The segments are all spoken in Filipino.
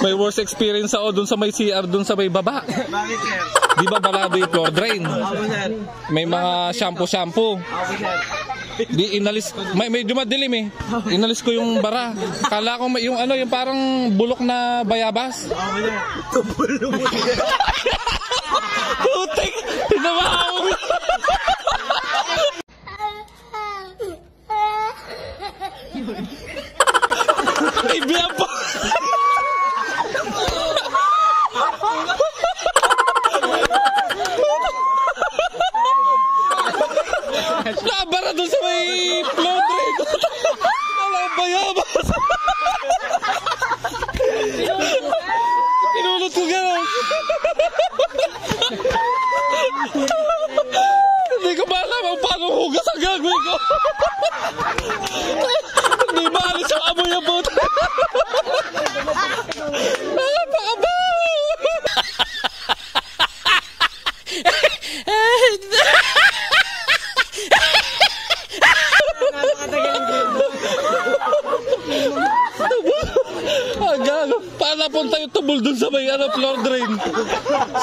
May worst experience ako dun sa may CR, dun sa may baba. Bakit, sir? Di ba balado yung floor drain? Ako, sir. May mga shampoo. Ako, sir. Di inalis, medyo madilim eh. Inalis ko yung bara. Kala ko yung ano, yung parang bulok na bayabas. Ako, sir. Tubulo mo, sir. Putik! Tinawa ako! Ibiyan po! Nabara doon sa may flow drain. Walang bayabas. Pinulot ko gano'n. Hindi ko ba alam ang paano hugas ang gagawin ko. Hindi maalis yung amoy ang buto. Napakabaw! Paano punta yung tubol dun sa may floor drain?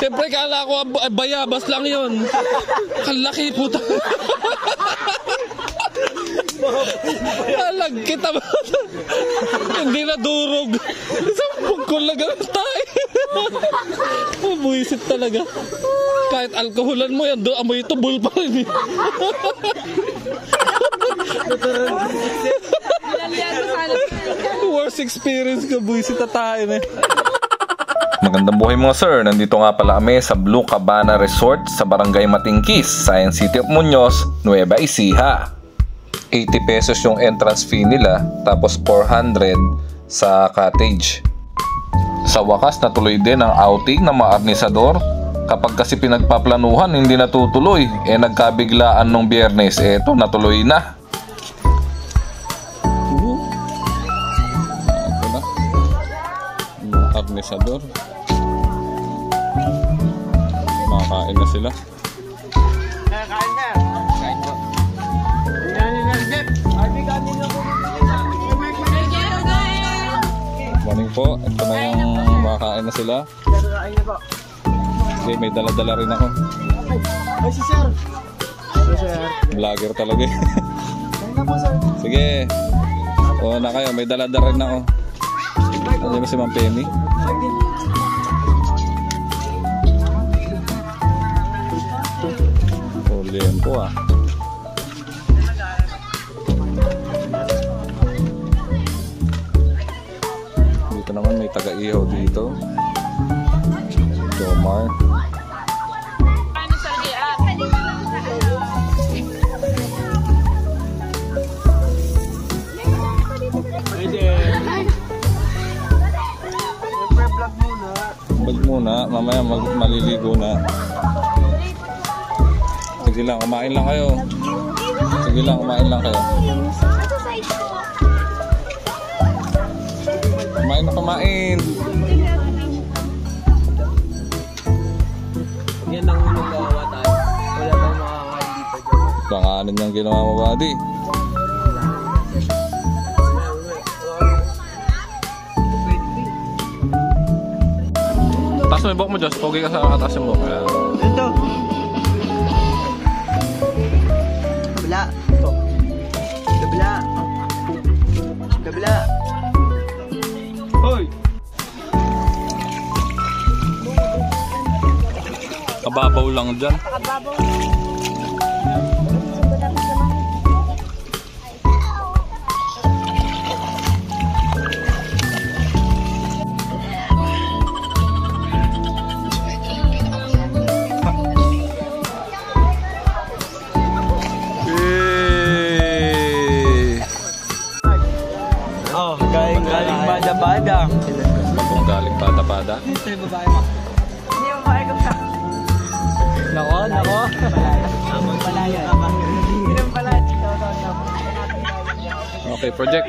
Siyempre kala ko bayabas lang yun. Kalaki puta. Alag kita ba? Hindi na durog. Isang pungkol na gano'n tayo. Buisit talaga. Kahit alkoholan mo yan, amoy tubol pa rin. Worst experience ka, buisit na tayo eh. Magandang buhay mga sir, nandito nga pala kami sa Blue Cabana Resort sa Barangay Matingkis, Science City of Muñoz, Nueva Ecija. 80 pesos yung entrance fee nila, tapos 400 sa cottage. Sa wakas natuloy din ang outing ng mga arnisador. Kapag kasi pinagpaplanuhan hindi natutuloy, nagkabiglaan nung Biyernes, eto natuloy na. Arnisador. Makakain na sila. Kain ka. Kain po. Morning po. Ito na yung makakain na sila. Kain na po. Okay, may dala-dala rin ako. Ay, si sir. Si sir. Vlogger talaga eh. Kain na po, sir. Sige. O na kayo, may dala-dala rin ako. Ano ba si Ma'am Penny? Ulihan po ah. Dito naman may taga-ihaw dito. Domar. Vlog muna, mamaya maliligo na. Sige lang, kumain lang kayo. Sige lang, kumain lang kayo. Kumain na kumain. Yan ang nagawa tayo. Wala tayong makakain dito. Pangalan niyang ginawa mo, buddy. Taas mo yung buhok mo, Diyos. Pogi ka sa kataas yung buhok. Ito. Kabila. Kabila. Kabila. Hoy! Kababaw lang dyan. Kababaw. Galing bada-bada. Kung galing pada-pada. Ito yung babae mo. Hindi yung babae ko sa... Nako. Palaya. Okay, project.